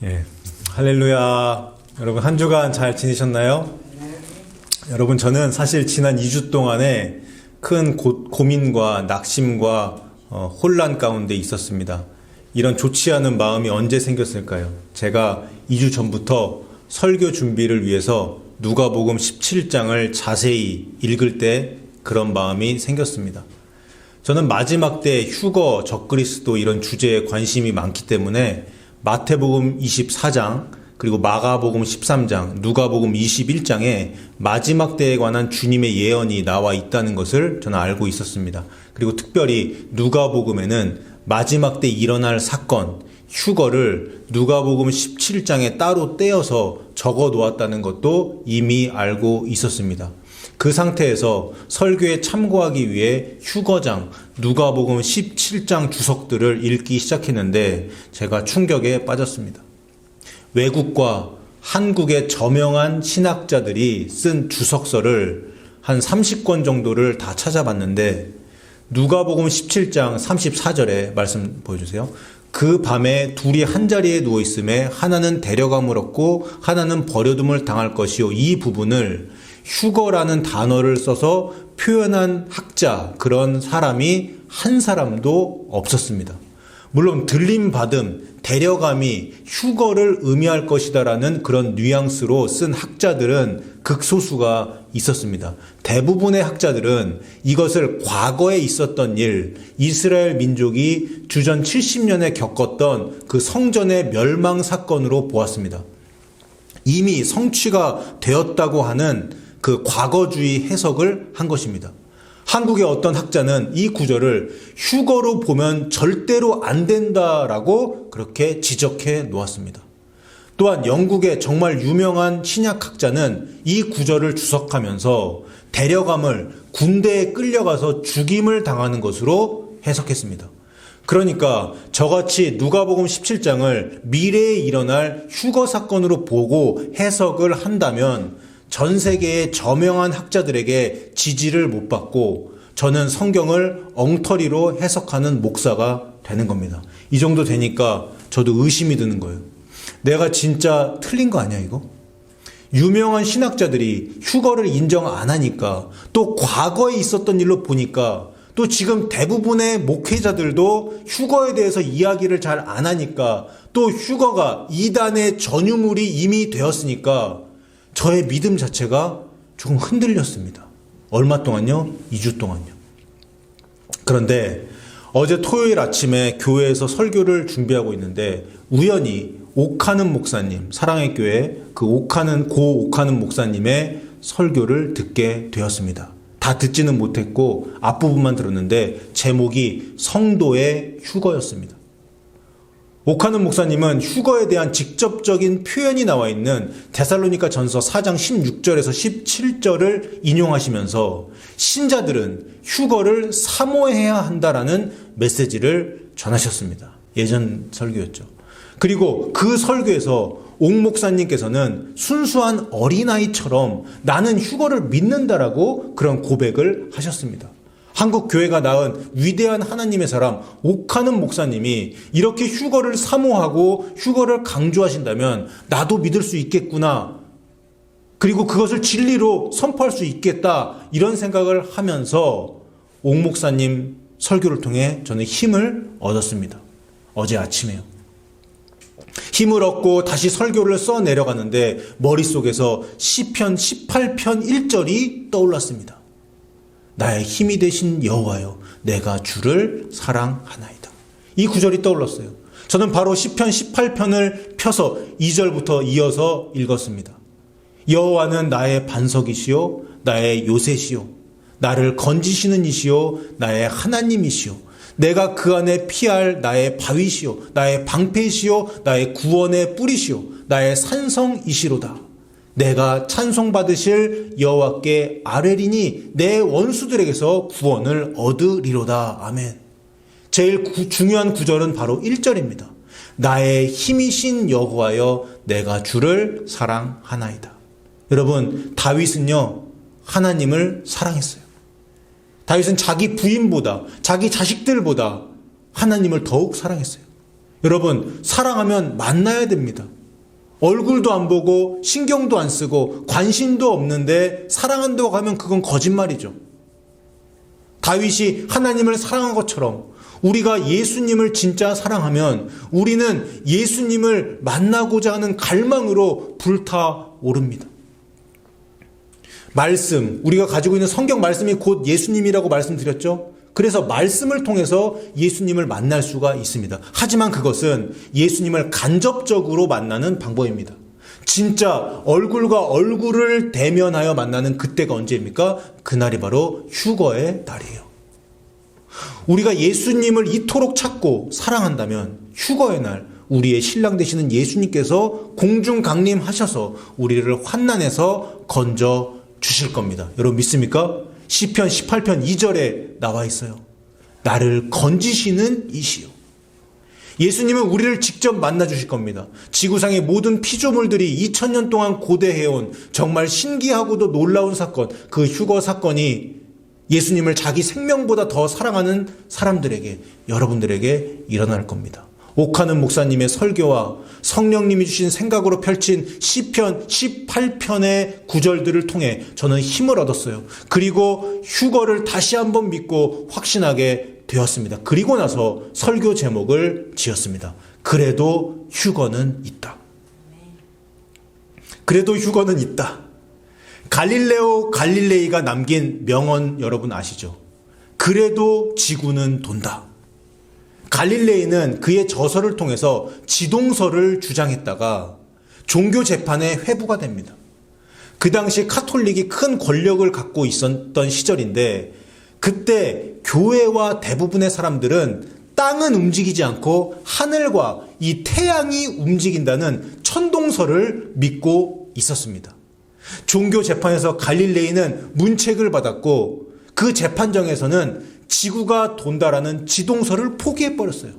예, 할렐루야. 여러분 한 주간 잘 지내셨나요? 여러분 저는 사실 지난 2주 동안에 큰 고민과 낙심과 혼란 가운데 있었습니다. 이런 좋지 않은 마음이 언제 생겼을까요? 제가 2주 전부터 설교 준비를 위해서 누가복음 17장을 자세히 읽을 때 그런 마음이 생겼습니다. 저는 마지막 때 휴거, 적그리스도 이런 주제에 관심이 많기 때문에 마태복음 24장, 그리고 마가복음 13장, 누가복음 21장에 마지막 때에 관한 주님의 예언이 나와 있다는 것을 저는 알고 있었습니다. 그리고 특별히 누가복음에는 마지막 때 일어날 사건, 휴거를 누가복음 17장에 따로 떼어서 적어 놓았다는 것도 이미 알고 있었습니다. 그 상태에서 설교에 참고하기 위해 휴거장, 누가복음 17장 주석들을 읽기 시작했는데 제가 충격에 빠졌습니다. 외국과 한국의 저명한 신학자들이 쓴 주석서를 한 30권 정도를 다 찾아봤는데 누가복음 17장 34절에 말씀 보여주세요. 그 밤에 둘이 한자리에 누워있음에 하나는 데려감을 얻고 하나는 버려둠을 당할 것이요. 이 부분을 휴거라는 단어를 써서 표현한 학자, 그런 사람이 한 사람도 없었습니다. 물론 들림받음, 데려감이 휴거를 의미할 것이다라는 그런 뉘앙스로 쓴 학자들은 극소수가 있었습니다. 대부분의 학자들은 이것을 과거에 있었던 일, 이스라엘 민족이 주전 70년에 겪었던 그 성전의 멸망 사건으로 보았습니다. 이미 성취가 되었다고 하는 그 과거주의 해석을 한 것입니다. 한국의 어떤 학자는 이 구절을 휴거로 보면 절대로 안 된다라고 그렇게 지적해 놓았습니다. 또한 영국의 정말 유명한 신약학자는 이 구절을 주석하면서 데려감을 군대에 끌려가서 죽임을 당하는 것으로 해석했습니다. 그러니까 저같이 누가복음 17장을 미래에 일어날 휴거 사건으로 보고 해석을 한다면 전 세계의 저명한 학자들에게 지지를 못 받고 저는 성경을 엉터리로 해석하는 목사가 되는 겁니다. 이 정도 되니까 저도 의심이 드는 거예요. 내가 진짜 틀린 거 아니야 이거? 유명한 신학자들이 휴거를 인정 안 하니까, 또 과거에 있었던 일로 보니까, 또 지금 대부분의 목회자들도 휴거에 대해서 이야기를 잘 안 하니까, 또 휴거가 이단의 전유물이 이미 되었으니까 저의 믿음 자체가 조금 흔들렸습니다. 얼마 동안요? 2주 동안요. 그런데 어제 토요일 아침에 교회에서 설교를 준비하고 있는데 우연히 옥하는 목사님, 사랑의 교회 그 고 옥하는 목사님의 설교를 듣게 되었습니다. 다 듣지는 못했고 앞부분만 들었는데 제목이 성도의 휴거였습니다. 옥하는 목사님은 휴거에 대한 직접적인 표현이 나와 있는 데살로니가 전서 4장 16절에서 17절을 인용하시면서 신자들은 휴거를 사모해야 한다라는 메시지를 전하셨습니다. 예전 설교였죠. 그리고 그 설교에서 옥 목사님께서는 순수한 어린아이처럼 나는 휴거를 믿는다라고 그런 고백을 하셨습니다. 한국 교회가 낳은 위대한 하나님의 사람 옥하는 목사님이 이렇게 휴거를 사모하고 휴거를 강조하신다면 나도 믿을 수 있겠구나. 그리고 그것을 진리로 선포할 수 있겠다. 이런 생각을 하면서 옥 목사님 설교를 통해 저는 힘을 얻었습니다. 어제 아침에요. 힘을 얻고 다시 설교를 써 내려가는데 머릿속에서 시편 18편 1절이 떠올랐습니다. 나의 힘이 되신 여호와여, 내가 주를 사랑하나이다. 이 구절이 떠올랐어요. 저는 바로 시편 18편을 펴서 2절부터 이어서 읽었습니다. 여호와는 나의 반석이시요 나의 요새시요 나를 건지시는 이시요 나의 하나님이시요 내가 그 안에 피할 나의 바위시요 나의 방패시요 나의 구원의 뿌리시요 나의 산성이시로다. 내가 찬송받으실 여호와께 아뢰리니 내 원수들에게서 구원을 얻으리로다. 아멘. 제일 중요한 구절은 바로 1절입니다. 나의 힘이신 여호와여, 내가 주를 사랑하나이다. 여러분, 다윗은요 하나님을 사랑했어요. 다윗은 자기 부인보다, 자기 자식들보다 하나님을 더욱 사랑했어요. 여러분, 사랑하면 만나야 됩니다. 얼굴도 안 보고 신경도 안 쓰고 관심도 없는데 사랑한다고 하면 그건 거짓말이죠. 다윗이 하나님을 사랑한 것처럼 우리가 예수님을 진짜 사랑하면 우리는 예수님을 만나고자 하는 갈망으로 불타오릅니다. 말씀, 우리가 가지고 있는 성경 말씀이 곧 예수님이라고 말씀드렸죠. 그래서 말씀을 통해서 예수님을 만날 수가 있습니다. 하지만 그것은 예수님을 간접적으로 만나는 방법입니다. 진짜 얼굴과 얼굴을 대면하여 만나는 그때가 언제입니까? 그날이 바로 휴거의 날이에요. 우리가 예수님을 이토록 찾고 사랑한다면 휴거의 날 우리의 신랑 되시는 예수님께서 공중 강림하셔서 우리를 환난에서 건져 주실 겁니다. 여러분 믿습니까? 시편 18편 2절에 나와 있어요. 나를 건지시는 이시요. 예수님은 우리를 직접 만나 주실 겁니다. 지구상의 모든 피조물들이 2000년 동안 고대해온 정말 신기하고도 놀라운 사건, 그 휴거 사건이 예수님을 자기 생명보다 더 사랑하는 사람들에게, 여러분들에게 일어날 겁니다. 옥하는 목사님의 설교와 성령님이 주신 생각으로 펼친 시편 18편의 구절들을 통해 저는 힘을 얻었어요. 그리고 휴거를 다시 한번 믿고 확신하게 되었습니다. 그리고 나서 설교 제목을 지었습니다. 그래도 휴거는 있다. 그래도 휴거는 있다. 갈릴레오 갈릴레이가 남긴 명언 여러분 아시죠? 그래도 지구는 돈다. 갈릴레이는 그의 저서를 통해서 지동설을 주장했다가 종교 재판에 회부가 됩니다. 그 당시 카톨릭이 큰 권력을 갖고 있었던 시절인데 그때 교회와 대부분의 사람들은 땅은 움직이지 않고 하늘과 이 태양이 움직인다는 천동설을 믿고 있었습니다. 종교 재판에서 갈릴레이는 문책을 받았고 그 재판정에서는 지구가 돈다라는 지동설을 포기해버렸어요.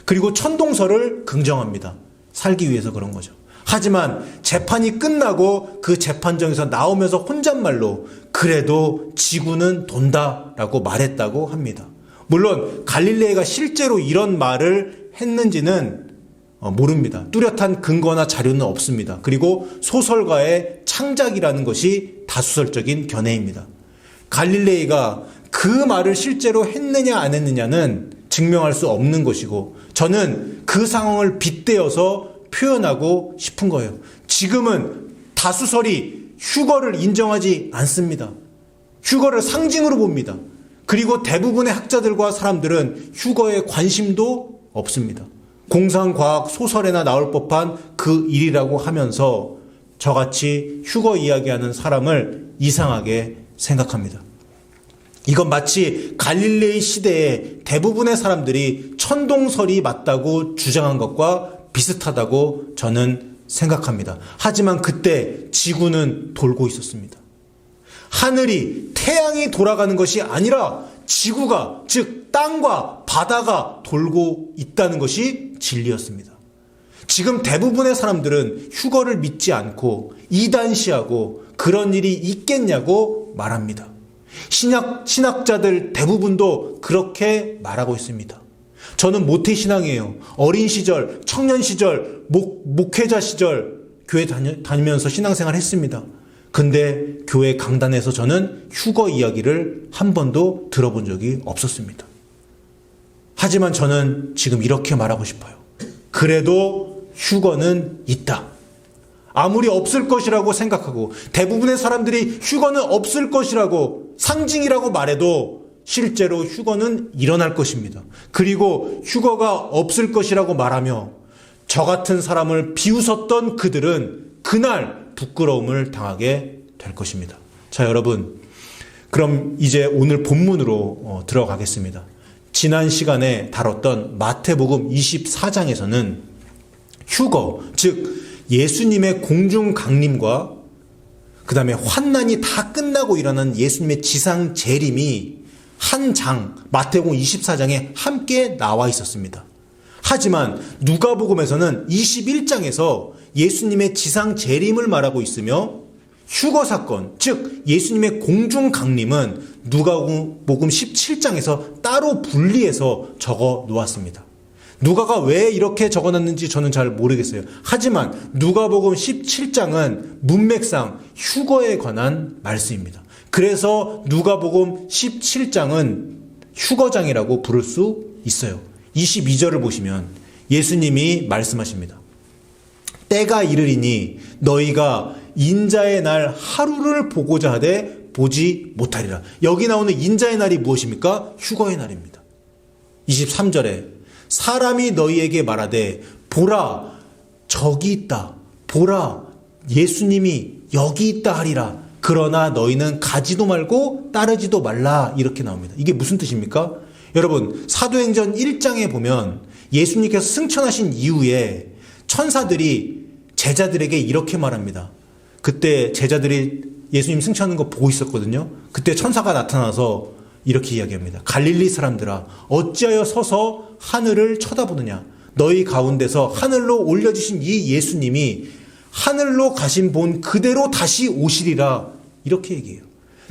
그리고 천동설을 긍정합니다. 살기 위해서 그런 거죠. 하지만 재판이 끝나고 그 재판정에서 나오면서 혼잣말로 그래도 지구는 돈다라고 말했다고 합니다. 물론 갈릴레이가 실제로 이런 말을 했는지는 모릅니다. 뚜렷한 근거나 자료는 없습니다. 그리고 소설가의 창작이라는 것이 다수설적인 견해입니다. 갈릴레이가 그 말을 실제로 했느냐 안 했느냐는 증명할 수 없는 것이고 저는 그 상황을 빗대어서 표현하고 싶은 거예요. 지금은 다수설이 휴거를 인정하지 않습니다. 휴거를 상징으로 봅니다. 그리고 대부분의 학자들과 사람들은 휴거에 관심도 없습니다. 공상과학 소설에나 나올 법한 그 일이라고 하면서 저같이 휴거 이야기하는 사람을 이상하게 생각합니다. 이건 마치 갈릴레이 시대에 대부분의 사람들이 천동설이 맞다고 주장한 것과 비슷하다고 저는 생각합니다. 하지만 그때 지구는 돌고 있었습니다. 하늘이 태양이 돌아가는 것이 아니라 지구가, 즉 땅과 바다가 돌고 있다는 것이 진리였습니다. 지금 대부분의 사람들은 휴거를 믿지 않고 이단시하고 그런 일이 있겠냐고 말합니다. 신학자들 대부분도 그렇게 말하고 있습니다. 저는 모태신앙이에요. 어린 시절, 청년 시절, 목회자 시절 교회 다니면서 신앙생활 했습니다. 근데 교회 강단에서 저는 휴거 이야기를 한 번도 들어본 적이 없었습니다. 하지만 저는 지금 이렇게 말하고 싶어요. 그래도 휴거는 있다. 아무리 없을 것이라고 생각하고 대부분의 사람들이 휴거는 없을 것이라고 상징이라고 말해도 실제로 휴거는 일어날 것입니다. 그리고 휴거가 없을 것이라고 말하며 저 같은 사람을 비웃었던 그들은 그날 부끄러움을 당하게 될 것입니다. 자, 여러분, 그럼 이제 오늘 본문으로 들어가겠습니다. 지난 시간에 다뤘던 마태복음 24장에서는 휴거, 즉 예수님의 공중 강림과 그 다음에 환난이 다 끝나고 일어난 예수님의 지상 재림이 한 장, 마태복음 24장에 함께 나와 있었습니다. 하지만 누가복음에서는 21장에서 예수님의 지상 재림을 말하고 있으며 휴거 사건, 즉 예수님의 공중 강림은 누가복음 17장에서 따로 분리해서 적어 놓았습니다. 누가가 왜 이렇게 적어놨는지 저는 잘 모르겠어요. 하지만 누가복음 17장은 문맥상 휴거에 관한 말씀입니다. 그래서 누가복음 17장은 휴거장이라고 부를 수 있어요. 22절을 보시면 예수님이 말씀하십니다. 때가 이르리니 너희가 인자의 날 하루를 보고자 하되 보지 못하리라. 여기 나오는 인자의 날이 무엇입니까? 휴거의 날입니다. 23절에 사람이 너희에게 말하되 보라 저기 있다, 보라 예수님이 여기 있다 하리라. 그러나 너희는 가지도 말고 따르지도 말라. 이렇게 나옵니다. 이게 무슨 뜻입니까? 여러분, 사도행전 1장에 보면 예수님께서 승천하신 이후에 천사들이 제자들에게 이렇게 말합니다. 그때 제자들이 예수님 승천하는 거 보고 있었거든요. 그때 천사가 나타나서 이렇게 이야기합니다. 갈릴리 사람들아, 어찌하여 서서 하늘을 쳐다보느냐? 너희 가운데서 하늘로 올려주신 이 예수님이 하늘로 가신 본 그대로 다시 오시리라. 이렇게 얘기해요.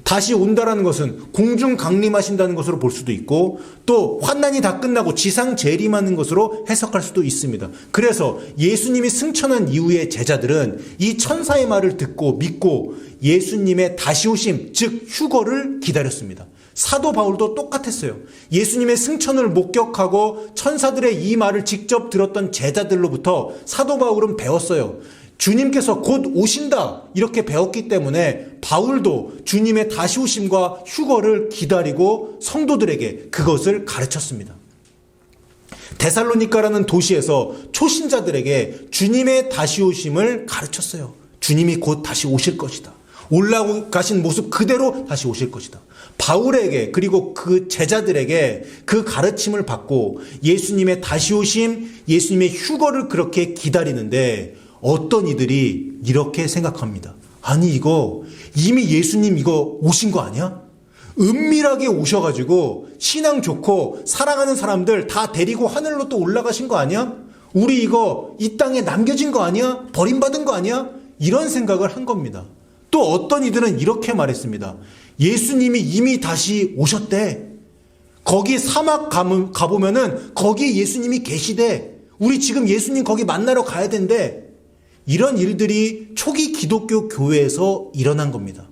다시 온다라는 것은 공중 강림하신다는 것으로 볼 수도 있고, 또 환난이 다 끝나고 지상 재림하는 것으로 해석할 수도 있습니다. 그래서 예수님이 승천한 이후에 제자들은 이 천사의 말을 듣고 믿고 예수님의 다시 오심, 즉 휴거를 기다렸습니다. 사도 바울도 똑같았어요. 예수님의 승천을 목격하고 천사들의 이 말을 직접 들었던 제자들로부터 사도 바울은 배웠어요. 주님께서 곧 오신다 이렇게 배웠기 때문에 바울도 주님의 다시 오심과 휴거를 기다리고 성도들에게 그것을 가르쳤습니다. 데살로니가라는 도시에서 초신자들에게 주님의 다시 오심을 가르쳤어요. 주님이 곧 다시 오실 것이다. 올라가신 모습 그대로 다시 오실 것이다. 바울에게 그리고 그 제자들에게 그 가르침을 받고 예수님의 다시 오심, 예수님의 휴거를 그렇게 기다리는데 어떤 이들이 이렇게 생각합니다. 아니 이거 이미 예수님 이거 오신 거 아니야? 은밀하게 오셔가지고 신앙 좋고 사랑하는 사람들 다 데리고 하늘로 또 올라가신 거 아니야? 우리 이거 이 땅에 남겨진 거 아니야? 버림받은 거 아니야? 이런 생각을 한 겁니다. 또 어떤 이들은 이렇게 말했습니다. 예수님이 이미 다시 오셨대. 거기 사막 가보면은 거기 예수님이 계시대. 우리 지금 예수님 거기 만나러 가야 된대. 이런 일들이 초기 기독교 교회에서 일어난 겁니다.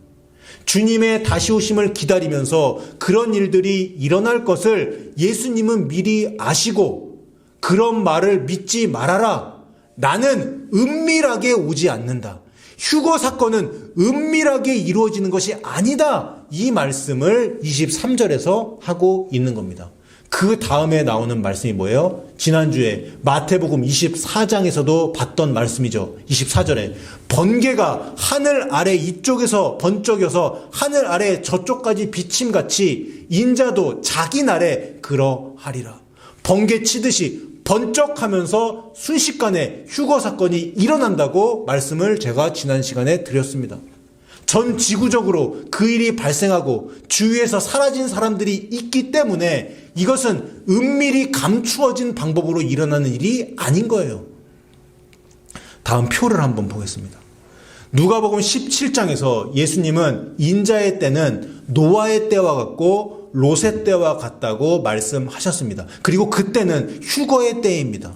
주님의 다시 오심을 기다리면서 그런 일들이 일어날 것을 예수님은 미리 아시고 그런 말을 믿지 말아라. 나는 은밀하게 오지 않는다. 휴거 사건은 은밀하게 이루어지는 것이 아니다. 이 말씀을 23절에서 하고 있는 겁니다. 그 다음에 나오는 말씀이 뭐예요? 지난주에 마태복음 24장에서도 봤던 말씀이죠. 24절에 번개가 하늘 아래 이쪽에서 번쩍여서 하늘 아래 저쪽까지 비침같이 인자도 자기 날에 그러하리라. 번개 치듯이 번쩍하면서 순식간에 휴거 사건이 일어난다고 말씀을 제가 지난 시간에 드렸습니다. 전 지구적으로 그 일이 발생하고 주위에서 사라진 사람들이 있기 때문에 이것은 은밀히 감추어진 방법으로 일어나는 일이 아닌 거예요. 다음 표를 한번 보겠습니다. 누가복음 17장에서 예수님은 인자의 때는 노아의 때와 같고 롯의 때와 같다고 말씀하셨습니다. 그리고 그때는 휴거의 때입니다.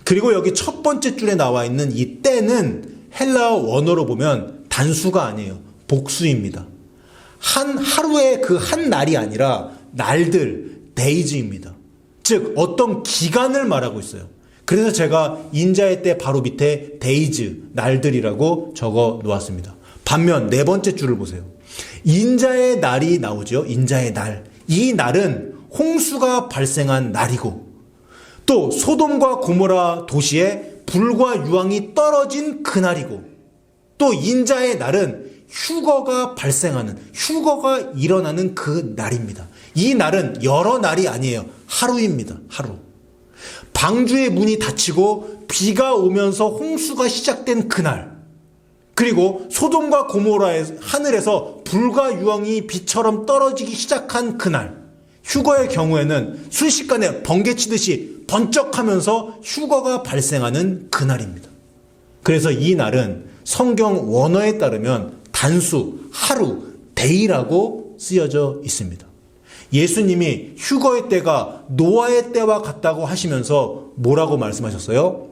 그리고 여기 첫 번째 줄에 나와 있는 이 때는 헬라어 원어로 보면 단수가 아니에요. 복수입니다. 한 하루의 그 한 날이 아니라 날들, 데이즈입니다. 즉 어떤 기간을 말하고 있어요. 그래서 제가 인자의 때 바로 밑에 데이즈, 날들이라고 적어 놓았습니다. 반면 네 번째 줄을 보세요. 인자의 날이 나오죠. 인자의 날. 이 날은 홍수가 발생한 날이고 또 소돔과 고모라 도시에 불과 유황이 떨어진 그날이고 또 인자의 날은 휴거가 발생하는, 휴거가 일어나는 그 날입니다. 이 날은 여러 날이 아니에요. 하루입니다. 하루. 방주의 문이 닫히고 비가 오면서 홍수가 시작된 그날, 그리고 소돔과 고모라의 하늘에서 불과 유황이 비처럼 떨어지기 시작한 그날, 휴거의 경우에는 순식간에 번개치듯이 번쩍하면서 휴거가 발생하는 그날입니다. 그래서 이 날은 성경 원어에 따르면 단수, 하루, 데이라고 쓰여져 있습니다. 예수님이 휴거의 때가 노아의 때와 같다고 하시면서 뭐라고 말씀하셨어요?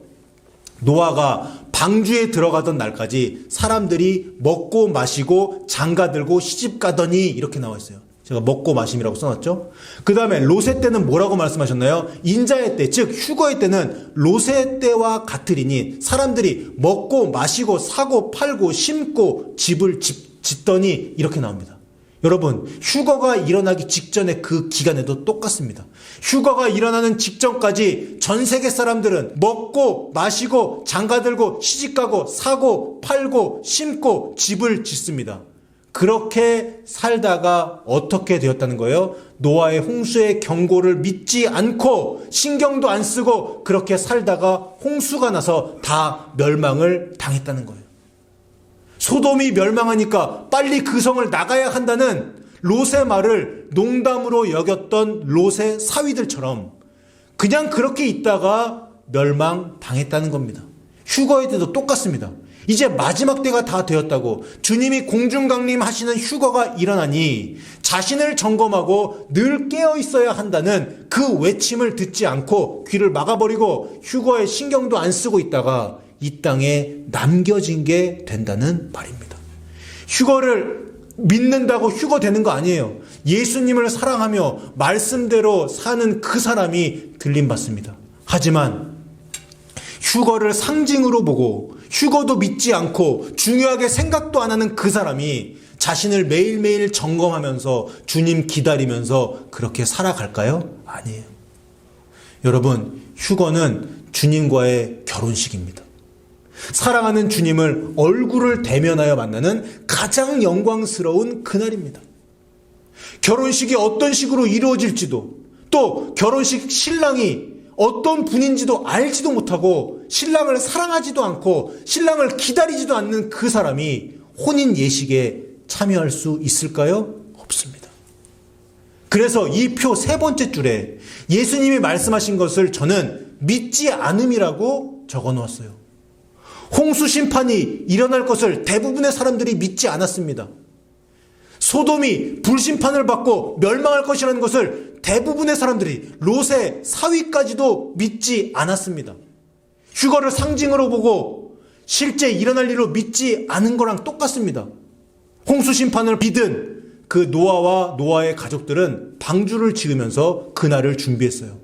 노아가 방주에 들어가던 날까지 사람들이 먹고 마시고 장가들고 시집가더니 이렇게 나와 있어요. 제가 먹고 마심이라고 써놨죠. 그 다음에 롯의 때는 뭐라고 말씀하셨나요? 인자의 때, 즉 휴거의 때는 롯의 때와 같으리니 사람들이 먹고 마시고 사고 팔고 심고 집을 짓더니 이렇게 나옵니다. 여러분, 휴거가 일어나기 직전의 그 기간에도 똑같습니다. 휴거가 일어나는 직전까지 전 세계 사람들은 먹고 마시고 장가들고 시집가고 사고 팔고 심고 집을 짓습니다. 그렇게 살다가 어떻게 되었다는 거예요? 노아의 홍수의 경고를 믿지 않고 신경도 안 쓰고 그렇게 살다가 홍수가 나서 다 멸망을 당했다는 거예요. 소돔이 멸망하니까 빨리 그 성을 나가야 한다는 롯의 말을 농담으로 여겼던 롯의 사위들처럼 그냥 그렇게 있다가 멸망당했다는 겁니다. 휴거의 때도 똑같습니다. 이제 마지막 때가 다 되었다고 주님이 공중강림하시는 휴거가 일어나니 자신을 점검하고 늘 깨어 있어야 한다는 그 외침을 듣지 않고 귀를 막아버리고 휴거에 신경도 안 쓰고 있다가 이 땅에 남겨진 게 된다는 말입니다. 휴거를 믿는다고 휴거 되는 거 아니에요. 예수님을 사랑하며 말씀대로 사는 그 사람이 들림받습니다. 하지만 휴거를 상징으로 보고 휴거도 믿지 않고 중요하게 생각도 안 하는 그 사람이 자신을 매일매일 점검하면서 주님 기다리면서 그렇게 살아갈까요? 아니에요. 여러분, 휴거는 주님과의 결혼식입니다. 사랑하는 주님을 얼굴을 대면하여 만나는 가장 영광스러운 그날입니다. 결혼식이 어떤 식으로 이루어질지도 또 결혼식 신랑이 어떤 분인지도 알지도 못하고 신랑을 사랑하지도 않고 신랑을 기다리지도 않는 그 사람이 혼인 예식에 참여할 수 있을까요? 없습니다. 그래서 이 표 세 번째 줄에 예수님이 말씀하신 것을 저는 믿지 않음이라고 적어 놓았어요. 홍수 심판이 일어날 것을 대부분의 사람들이 믿지 않았습니다. 소돔이 불심판을 받고 멸망할 것이라는 것을 대부분의 사람들이 롯의 사위까지도 믿지 않았습니다. 휴거를 상징으로 보고 실제 일어날 일로 믿지 않은 거랑 똑같습니다. 홍수 심판을 믿은 그 노아와 노아의 가족들은 방주를 지으면서 그날을 준비했어요.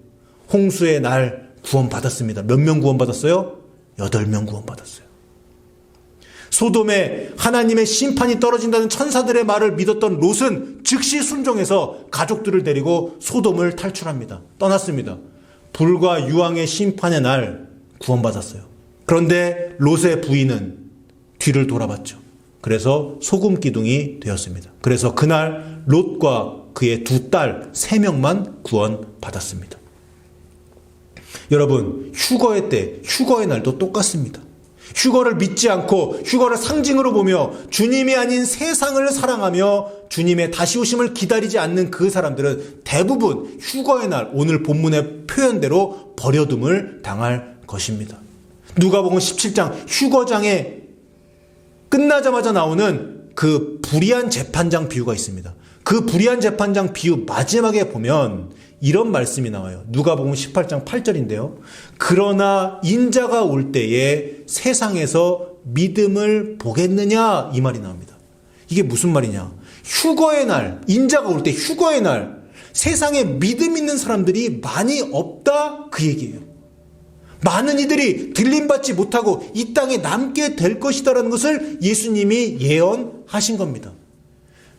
홍수의 날 구원받았습니다. 몇 명 구원받았어요? 8명 구원받았어요. 소돔에 하나님의 심판이 떨어진다는 천사들의 말을 믿었던 롯은 즉시 순종해서 가족들을 데리고 소돔을 탈출합니다. 떠났습니다. 불과 유황의 심판의 날 구원받았어요. 그런데 롯의 부인은 뒤를 돌아봤죠. 그래서 소금 기둥이 되었습니다. 그래서 그날 롯과 그의 두 딸 3명만 구원받았습니다. 여러분, 휴거의 때, 휴거의 날도 똑같습니다. 휴거를 믿지 않고 휴거를 상징으로 보며 주님이 아닌 세상을 사랑하며 주님의 다시 오심을 기다리지 않는 그 사람들은 대부분 휴거의 날, 오늘 본문의 표현대로 버려둠을 당할 것입니다. 누가복음 17장 휴거장에 끝나자마자 나오는 그 불의한 재판장 비유가 있습니다. 그 불의한 재판장 비유 마지막에 보면 이런 말씀이 나와요. 누가복음 18장 8절인데요. 그러나 인자가 올 때에 세상에서 믿음을 보겠느냐 이 말이 나옵니다. 이게 무슨 말이냐? 휴거의 날, 인자가 올 때 휴거의 날 세상에 믿음 있는 사람들이 많이 없다 그 얘기예요. 많은 이들이 들림받지 못하고 이 땅에 남게 될 것이다라는 것을 예수님이 예언하신 겁니다.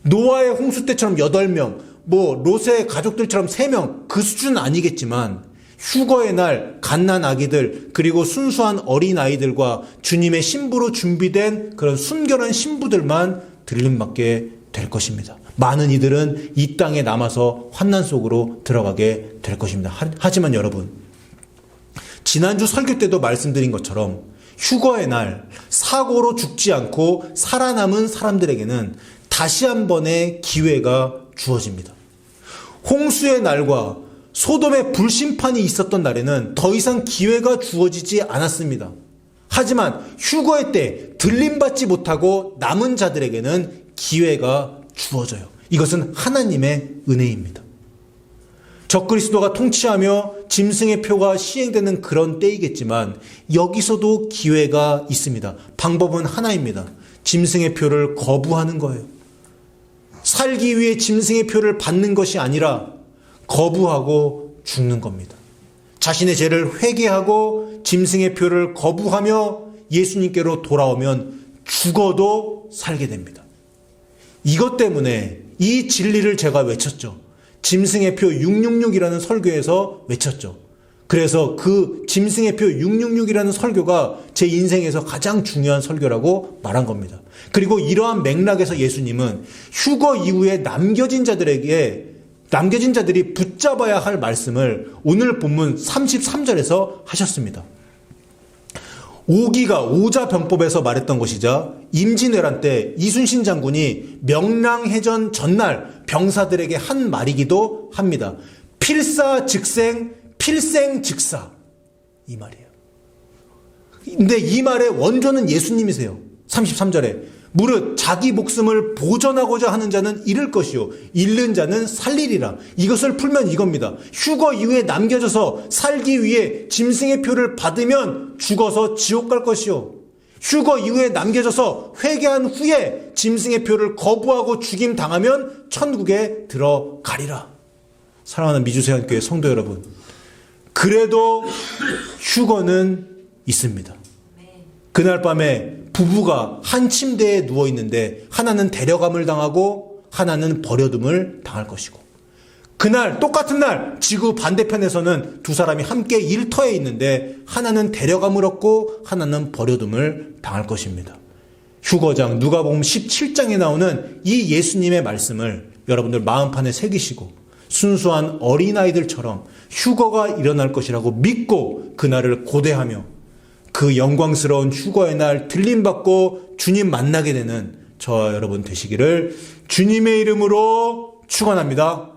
노아의 홍수 때처럼 8명, 롯의 가족들처럼 3명, 그 수준은 아니겠지만 휴거의 날 갓난 아기들 그리고 순수한 어린아이들과 주님의 신부로 준비된 그런 순결한 신부들만 들림받게 될 것입니다. 많은 이들은 이 땅에 남아서 환난 속으로 들어가게 될 것입니다. 하지만 여러분, 지난주 설교 때도 말씀드린 것처럼 휴거의 날 사고로 죽지 않고 살아남은 사람들에게는 다시 한 번의 기회가 주어집니다. 홍수의 날과 소돔의 불심판이 있었던 날에는 더 이상 기회가 주어지지 않았습니다. 하지만 휴거의 때 들림받지 못하고 남은 자들에게는 기회가 주어져요. 이것은 하나님의 은혜입니다. 적그리스도가 통치하며 짐승의 표가 시행되는 그런 때이겠지만 여기서도 기회가 있습니다. 방법은 하나입니다. 짐승의 표를 거부하는 거예요. 살기 위해 짐승의 표를 받는 것이 아니라 거부하고 죽는 겁니다. 자신의 죄를 회개하고 짐승의 표를 거부하며 예수님께로 돌아오면 죽어도 살게 됩니다. 이것 때문에 이 진리를 제가 외쳤죠. 짐승의 표 666이라는 설교에서 외쳤죠. 그래서 그 짐승의 표 666이라는 설교가 제 인생에서 가장 중요한 설교라고 말한 겁니다. 그리고 이러한 맥락에서 예수님은 휴거 이후에 남겨진 자들이 붙잡아야 할 말씀을 오늘 본문 33절에서 하셨습니다. 오자병법에서 말했던 것이자 임진왜란 때 이순신 장군이 명랑해전 전날 병사들에게 한 말이기도 합니다. 필사즉생, 필생즉사, 이 말이에요. 근데 이 말의 원조는 예수님이세요. 33절에 무릇 자기 목숨을 보전하고자 하는 자는 잃을 것이요 잃는 자는 살리리라. 이것을 풀면 이겁니다. 휴거 이후에 남겨져서 살기 위해 짐승의 표를 받으면 죽어서 지옥 갈 것이요 휴거 이후에 남겨져서 회개한 후에 짐승의 표를 거부하고 죽임 당하면 천국에 들어가리라. 사랑하는 미주세안교회 성도 여러분, 그래도 휴거는 있습니다. 그날 밤에 부부가 한 침대에 누워 있는데 하나는 데려감을 당하고 하나는 버려둠을 당할 것이고, 그날 똑같은 날 지구 반대편에서는 두 사람이 함께 일터에 있는데 하나는 데려감을 얻고 하나는 버려둠을 당할 것입니다. 휴거장 누가복음 17장에 나오는 이 예수님의 말씀을 여러분들 마음판에 새기시고 순수한 어린아이들처럼 휴거가 일어날 것이라고 믿고 그날을 고대하며 그 영광스러운 휴거의 날 들림받고 주님 만나게 되는 저와 여러분 되시기를 주님의 이름으로 축원합니다.